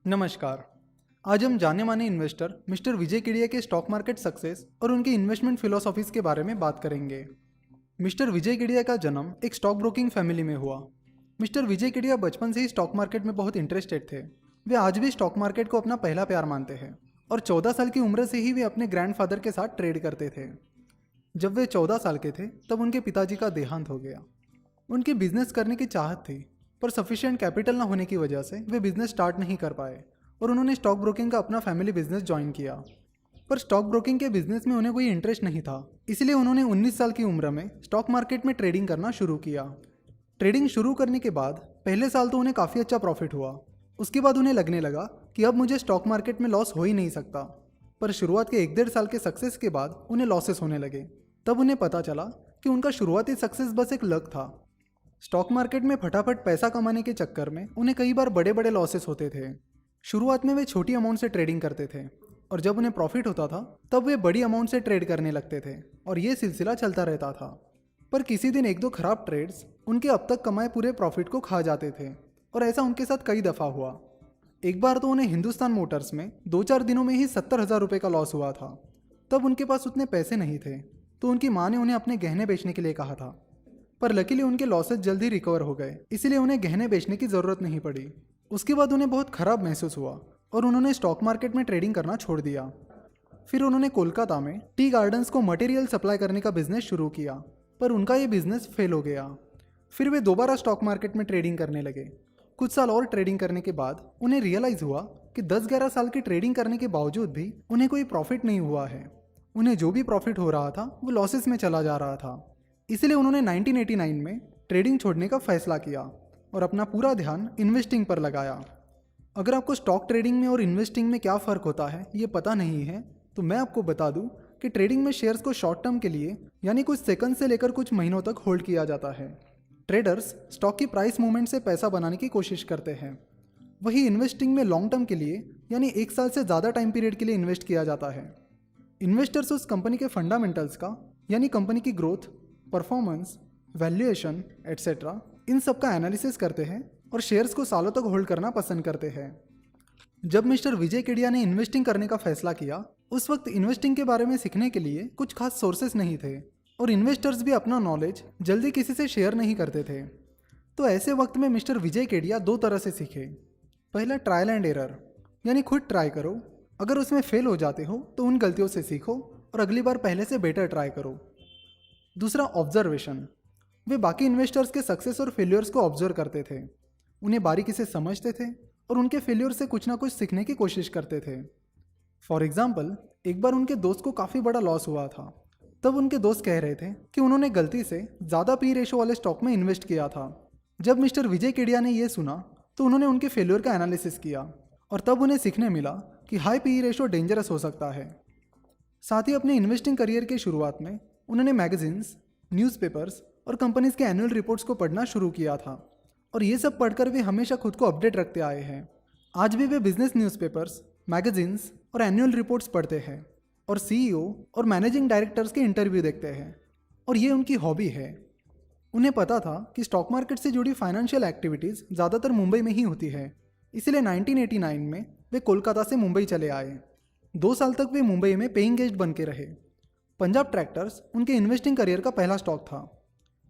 नमस्कार। आज हम जाने माने इन्वेस्टर मिस्टर विजय केडिया के स्टॉक मार्केट सक्सेस और उनकी इन्वेस्टमेंट फिलोसॉफीज के बारे में बात करेंगे। मिस्टर विजय केडिया का जन्म एक स्टॉक ब्रोकिंग फैमिली में हुआ। मिस्टर विजय केडिया बचपन से ही स्टॉक मार्केट में बहुत इंटरेस्टेड थे। वे आज भी स्टॉक मार्केट को अपना पहला प्यार मानते हैं और 14 साल की उम्र से ही वे अपने ग्रैंडफादर के साथ ट्रेड करते थे। जब वे 14 साल के थे तब उनके पिताजी का देहांत हो गया। उनकी बिजनेस करने की चाहत थी, पर सफिशिएंट कैपिटल न होने की वजह से वे बिजनेस स्टार्ट नहीं कर पाए और उन्होंने स्टॉक ब्रोकिंग का अपना फैमिली बिजनेस ज्वाइन किया। पर स्टॉक ब्रोकिंग के बिजनेस में उन्हें कोई इंटरेस्ट नहीं था, इसलिए उन्होंने 19 साल की उम्र में स्टॉक मार्केट में ट्रेडिंग करना शुरू किया। ट्रेडिंग शुरू करने के बाद पहले साल तो उन्हें काफ़ी अच्छा प्रॉफिट हुआ। उसके बाद उन्हें लगने लगा कि अब मुझे स्टॉक मार्केट में लॉस हो ही नहीं सकता। पर शुरुआत के 1-1.5 साल के सक्सेस के बाद उन्हें लॉसेस होने लगे। तब उन्हें पता चला कि उनका शुरुआती सक्सेस बस एक लक था। स्टॉक मार्केट में फटाफट पैसा कमाने के चक्कर में उन्हें कई बार बड़े बड़े लॉसेस होते थे। शुरुआत में वे छोटी अमाउंट से ट्रेडिंग करते थे और जब उन्हें प्रॉफिट होता था तब वे बड़ी अमाउंट से ट्रेड करने लगते थे और ये सिलसिला चलता रहता था। पर किसी दिन 1-2 खराब ट्रेड्स उनके अब तक कमाए पूरे प्रॉफिट को खा जाते थे और ऐसा उनके साथ कई दफ़ा हुआ। एक बार तो उन्हें हिंदुस्तान मोटर्स में 2-4 दिनों में ही 70,000 रुपये का लॉस हुआ था। तब उनके पास उतने पैसे नहीं थे, तो उनकी माँ ने उन्हें अपने गहने बेचने के लिए कहा था। पर लकीली उनके लॉसेस जल्दी रिकवर हो गए, इसलिए उन्हें गहने बेचने की ज़रूरत नहीं पड़ी। उसके बाद उन्हें बहुत खराब महसूस हुआ और उन्होंने स्टॉक मार्केट में ट्रेडिंग करना छोड़ दिया। फिर उन्होंने कोलकाता में टी गार्डन्स को मटेरियल सप्लाई करने का बिजनेस शुरू किया, पर उनका ये बिजनेस फेल हो गया। फिर वे दोबारा स्टॉक मार्केट में ट्रेडिंग करने लगे। कुछ साल और ट्रेडिंग करने के बाद उन्हें रियलाइज़ हुआ कि 10-11 साल की ट्रेडिंग करने के बावजूद भी उन्हें कोई प्रॉफिट नहीं हुआ है। उन्हें जो भी प्रॉफिट हो रहा था वो लॉसेस में चला जा रहा था। इसलिए उन्होंने 1989 में ट्रेडिंग छोड़ने का फैसला किया और अपना पूरा ध्यान इन्वेस्टिंग पर लगाया। अगर आपको स्टॉक ट्रेडिंग में और इन्वेस्टिंग में क्या फ़र्क होता है ये पता नहीं है, तो मैं आपको बता दूं कि ट्रेडिंग में शेयर्स को शॉर्ट टर्म के लिए यानी कुछ सेकंड से लेकर कुछ महीनों तक होल्ड किया जाता है। ट्रेडर्स स्टॉक की प्राइस मूवमेंट से पैसा बनाने की कोशिश करते हैं। वही इन्वेस्टिंग में लॉन्ग टर्म के लिए यानी 1 साल से ज़्यादा टाइम पीरियड के लिए इन्वेस्ट किया जाता है। इन्वेस्टर्स उस कंपनी के फंडामेंटल्स का यानी कंपनी की ग्रोथ, परफॉर्मेंस, वैल्यूएशन एट्सेट्रा इन सब का एनालिसिस करते हैं और शेयर्स को सालों तक होल्ड करना पसंद करते हैं। जब मिस्टर विजय केडिया ने इन्वेस्टिंग करने का फैसला किया, उस वक्त इन्वेस्टिंग के बारे में सीखने के लिए कुछ खास सोर्सेस नहीं थे और इन्वेस्टर्स भी अपना नॉलेज जल्दी किसी से शेयर नहीं करते थे। तो ऐसे वक्त में मिस्टर विजय केडिया 2 तरह से सीखे। पहला ट्रायल एंड एरर, यानी खुद ट्राई करो, अगर उसमें फेल हो जाते हो तो उन गलतियों से सीखो और अगली बार पहले से बेटर ट्राई करो। दूसरा ऑब्जर्वेशन, वे बाकी इन्वेस्टर्स के सक्सेस और फेल्योर्स को ऑब्जर्व करते थे, उन्हें बारीकी से समझते थे और उनके फेल्योर से कुछ ना कुछ सीखने की कोशिश करते थे। फॉर एग्जाम्पल, एक बार उनके दोस्त को काफ़ी बड़ा लॉस हुआ था। तब उनके दोस्त कह रहे थे कि उन्होंने गलती से ज़्यादा पी रेशो वाले स्टॉक में इन्वेस्ट किया था। जब मिस्टर विजय केडिया ने यह सुना तो उन्होंने उनके फेल्योर का एनालिसिस किया और तब उन्हें सीखने मिला कि हाई पी रेशो डेंजरस हो सकता है। साथ ही अपने इन्वेस्टिंग करियर के शुरुआत में उन्होंने मैगजीन्स, न्यूज़पेपर्स और कंपनीज के एनुअल रिपोर्ट्स को पढ़ना शुरू किया था और ये सब पढ़कर वे हमेशा खुद को अपडेट रखते आए हैं। आज भी वे बिजनेस न्यूज़पेपर्स, मैगजीन्स और एनुअल रिपोर्ट्स पढ़ते हैं और सीईओ और मैनेजिंग डायरेक्टर्स के इंटरव्यू देखते हैं और ये उनकी हॉबी है। उन्हें पता था कि स्टॉक मार्केट से जुड़ी फाइनेंशियल एक्टिविटीज़ ज़्यादातर मुंबई में ही होती है, इसलिए 1989 में वे कोलकाता से मुंबई चले आए। 2 साल तक वे मुंबई में पेइंग गेस्ट बन के रहे। पंजाब ट्रैक्टर्स उनके इन्वेस्टिंग करियर का पहला स्टॉक था।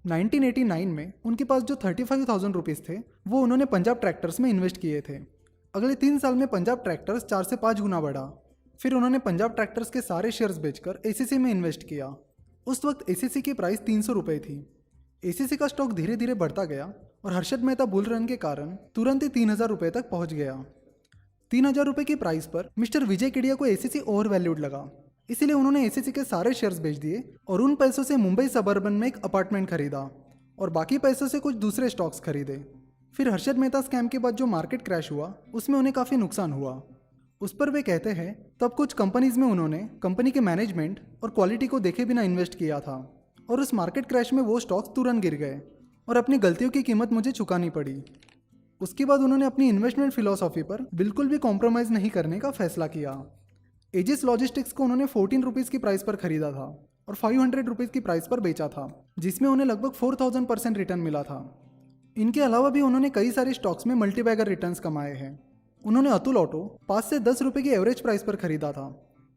1989 में उनके पास जो 35,000 रुपीज़ थे वो उन्होंने पंजाब ट्रैक्टर्स में इन्वेस्ट किए थे। अगले 3 साल में पंजाब ट्रैक्टर्स 4 से 5 गुना बढ़ा। फिर उन्होंने पंजाब ट्रैक्टर्स के सारे शेयर्स बेचकर एसीसी में इन्वेस्ट किया। उस वक्त एसीसी की प्राइस 300 रुपये थी। एसीसी का स्टॉक धीरे धीरे बढ़ता गया और हर्षद मेहता बुल रन के कारण तुरंत ही 3,000 रुपये तक पहुंच गया। 3,000 रुपये की प्राइस पर मिस्टर विजय केडिया को एसीसी ओवर वैल्यूड लगा, इसीलिए उन्होंने एसीसी के सारे शेयर्स बेच दिए और उन पैसों से मुंबई सबर्बन में एक अपार्टमेंट खरीदा और बाकी पैसों से कुछ दूसरे स्टॉक्स खरीदे। फिर हर्षद मेहता स्कैम के बाद जो मार्केट क्रैश हुआ उसमें उन्हें काफ़ी नुकसान हुआ। उस पर वे कहते हैं तब कुछ कंपनीज में उन्होंने कंपनी के मैनेजमेंट और क्वालिटी को देखे बिना इन्वेस्ट किया था और उस मार्केट क्रैश में वो स्टॉक्स तुरंत गिर गए और अपनी गलतियों की कीमत मुझे चुकानी पड़ी। उसके बाद उन्होंने अपनी इन्वेस्टमेंट फिलॉसफी पर बिल्कुल भी कॉम्प्रोमाइज़ नहीं करने का फैसला किया। एजिस लॉजिस्टिक्स को उन्होंने 14 रुपीज़ की प्राइस पर खरीदा था और 500 रुपीज़ की प्राइस पर बेचा था, जिसमें उन्हें लगभग 4000% रिटर्न मिला था। इनके अलावा भी उन्होंने कई सारे स्टॉक्स में मल्टीबैगर रिटर्न्स कमाए हैं। उन्होंने अतुल ऑटो 5 से 10 रुपए की एवरेज प्राइस पर खरीदा था।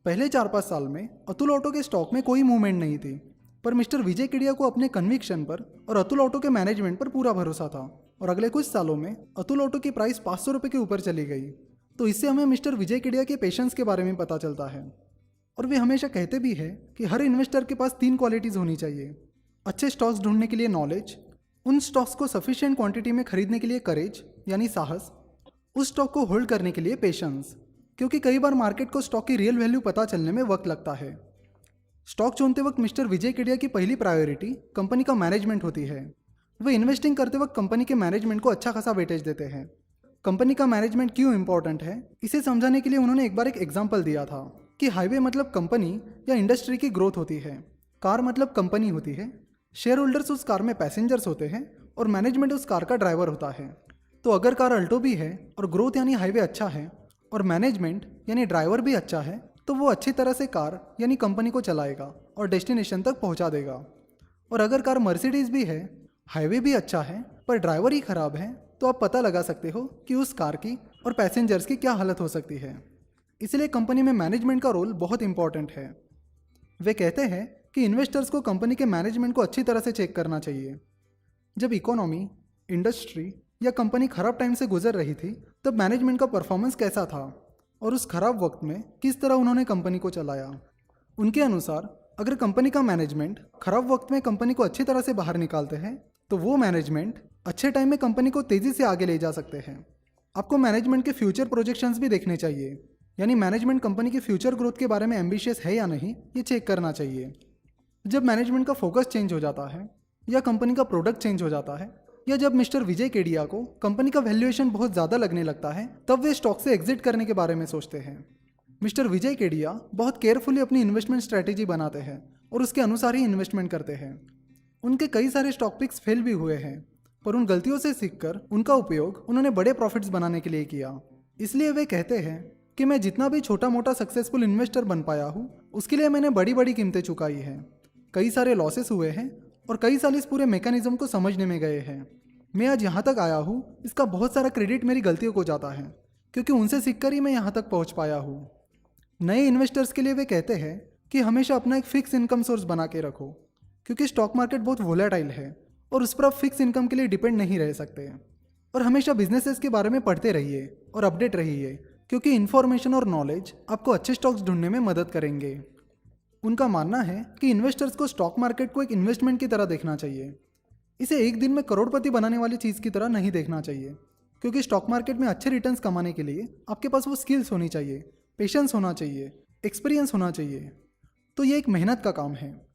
पहले 4-5 साल में अतुल ऑटो के स्टॉक में कोई मूवमेंट नहीं थी, पर मिस्टर विजय केडिया को अपने कन्विक्शन पर और अतुल ऑटो के मैनेजमेंट पर पूरा भरोसा था और अगले कुछ सालों में अतुल ऑटो की प्राइस 500 रुपये के ऊपर चली गई। तो इससे हमें मिस्टर विजय केडिया के पेशेंस के बारे में पता चलता है। और वे हमेशा कहते भी है कि हर इन्वेस्टर के पास 3 क्वालिटीज़ होनी चाहिए: अच्छे स्टॉक्स ढूंढने के लिए नॉलेज, उन स्टॉक्स को सफिशिएंट क्वांटिटी में खरीदने के लिए करेज यानी साहस, उस स्टॉक को होल्ड करने के लिए पेशेंस, क्योंकि कई बार मार्केट को स्टॉक की रियल वैल्यू पता चलने में वक्त लगता है। स्टॉक चुनते वक्त मिस्टर विजय केडिया की पहली प्रायोरिटी कंपनी का मैनेजमेंट होती है। वे इन्वेस्टिंग करते वक्त कंपनी के मैनेजमेंट को अच्छा खासा वेटेज देते हैं। कंपनी का मैनेजमेंट क्यों इंपॉर्टेंट है, इसे समझाने के लिए उन्होंने एक बार एक एग्जाम्पल दिया था कि हाईवे मतलब कंपनी या इंडस्ट्री की ग्रोथ होती है, कार मतलब कंपनी होती है, शेयर होल्डर्स उस कार में पैसेंजर्स होते हैं और मैनेजमेंट उस कार का ड्राइवर होता है। तो अगर कार अल्टो भी है और ग्रोथ यानी हाईवे अच्छा है और मैनेजमेंट यानी ड्राइवर भी अच्छा है, तो वो अच्छी तरह से कार यानी कंपनी को चलाएगा और डेस्टिनेशन तक पहुंचा देगा। और अगर कार मर्सिडीज भी है, हाईवे भी अच्छा है, पर ड्राइवर ही खराब है, तो आप पता लगा सकते हो कि उस कार की और पैसेंजर्स की क्या हालत हो सकती है। इसलिए कंपनी में मैनेजमेंट का रोल बहुत इंपॉर्टेंट है। वे कहते हैं कि इन्वेस्टर्स को कंपनी के मैनेजमेंट को अच्छी तरह से चेक करना चाहिए। जब इकोनॉमी, इंडस्ट्री या कंपनी खराब टाइम से गुजर रही थी, तब मैनेजमेंट का परफॉर्मेंस कैसा था और उस खराब वक्त में किस तरह उन्होंने कंपनी को चलाया। उनके अनुसार अगर कंपनी का मैनेजमेंट खराब वक्त में कंपनी को अच्छी तरह से बाहर निकालते हैं, तो वो मैनेजमेंट अच्छे टाइम में कंपनी को तेज़ी से आगे ले जा सकते हैं। आपको मैनेजमेंट के फ्यूचर प्रोजेक्शंस भी देखने चाहिए, यानी मैनेजमेंट कंपनी की फ्यूचर ग्रोथ के बारे में एम्बिशियस है या नहीं, ये चेक करना चाहिए। जब मैनेजमेंट का फोकस चेंज हो जाता है या कंपनी का प्रोडक्ट चेंज हो जाता है या जब मिस्टर विजय केडिया को कंपनी का वैल्यूएशन बहुत ज़्यादा लगने लगता है, तब वे स्टॉक से एग्जिट करने के बारे में सोचते हैं। मिस्टर विजय केडिया बहुत केयरफुली अपनी इन्वेस्टमेंट स्ट्रैटेजी बनाते हैं और उसके अनुसार ही इन्वेस्टमेंट करते हैं। उनके कई सारे स्टॉक पिक्स फेल भी हुए हैं, पर उन गलतियों से सीखकर उनका उपयोग उन्होंने बड़े प्रॉफिट्स बनाने के लिए किया। इसलिए वे कहते हैं कि मैं जितना भी छोटा मोटा सक्सेसफुल इन्वेस्टर बन पाया हूँ, उसके लिए मैंने बड़ी बड़ी कीमतें चुकाई हैं। कई सारे लॉसेस हुए हैं और कई साल इस पूरे मैकेनिज्म को समझने में गए हैं। मैं आज यहाँ तक आया हूँ, इसका बहुत सारा क्रेडिट मेरी गलतियों को जाता है, क्योंकि उनसे सीखकर ही मैं यहाँ तक पहुँच पाया हूँ। नए इन्वेस्टर्स के लिए वे कहते हैं कि हमेशा अपना एक फिक्स इनकम सोर्स बना के रखो, क्योंकि स्टॉक मार्केट बहुत वोलेटाइल है और उस पर आप फिक्स इनकम के लिए डिपेंड नहीं रह सकते। और हमेशा बिजनेसेस के बारे में पढ़ते रहिए और अपडेट रहिए, क्योंकि इन्फॉर्मेशन और नॉलेज आपको अच्छे स्टॉक्स ढूंढने में मदद करेंगे। उनका मानना है कि इन्वेस्टर्स को स्टॉक मार्केट को एक इन्वेस्टमेंट की तरह देखना चाहिए। इसे एक दिन में करोड़पति बनाने वाली चीज़ की तरह नहीं देखना चाहिए, क्योंकि स्टॉक मार्केट में अच्छे रिटर्न्स कमाने के लिए आपके पास वो स्किल्स होनी चाहिए, पेशेंस होना चाहिए, एक्सपीरियंस होना चाहिए। तो ये एक मेहनत का काम है।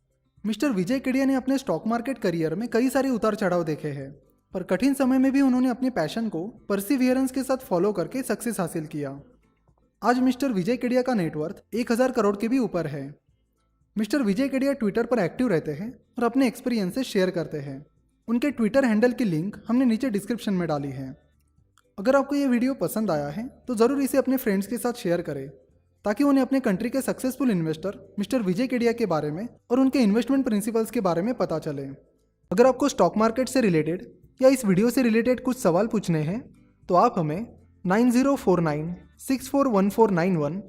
मिस्टर विजय केडिया ने अपने स्टॉक मार्केट करियर में कई सारे उतार चढ़ाव देखे हैं, पर कठिन समय में भी उन्होंने अपने पैशन को परसिवियरेंस के साथ फॉलो करके सक्सेस हासिल किया। आज मिस्टर विजय केडिया का नेटवर्थ 1000 करोड़ के भी ऊपर है। मिस्टर विजय केडिया ट्विटर पर एक्टिव रहते हैं और अपने एक्सपीरियंसेस शेयर करते हैं। उनके ट्विटर हैंडल की लिंक हमने नीचे डिस्क्रिप्शन में डाली है। अगर आपको ये वीडियो पसंद आया है तो ज़रूर इसे अपने फ्रेंड्स के साथ शेयर करें, ताकि उन्हें अपने कंट्री के सक्सेसफुल इन्वेस्टर मिस्टर विजय केडिया के बारे में और उनके इन्वेस्टमेंट प्रिंसिपल्स के बारे में पता चले। अगर आपको स्टॉक मार्केट से रिलेटेड या इस वीडियो से रिलेटेड कुछ सवाल पूछने हैं तो आप हमें 9049641491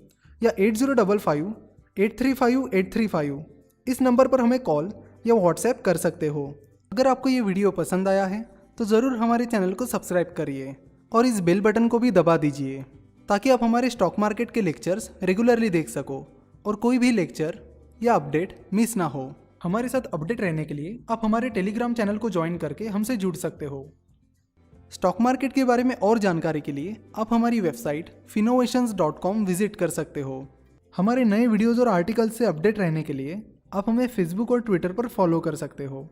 या 8055835835 इस नंबर पर हमें कॉल या व्हाट्सएप कर सकते हो। अगर आपको ये वीडियो पसंद आया है तो ज़रूर हमारे चैनल को सब्सक्राइब करिए और इस बेल बटन को भी दबा दीजिए, ताकि आप हमारे स्टॉक मार्केट के लेक्चर्स रेगुलरली देख सको और कोई भी लेक्चर या अपडेट मिस ना हो। हमारे साथ अपडेट रहने के लिए आप हमारे टेलीग्राम चैनल को ज्वाइन करके हमसे जुड़ सकते हो। स्टॉक मार्केट के बारे में और जानकारी के लिए आप हमारी वेबसाइट finnovations.com विजिट कर सकते हो। हमारे नए वीडियोज़ और आर्टिकल्स से अपडेट रहने के लिए आप हमें फेसबुक और ट्विटर पर फॉलो कर सकते हो।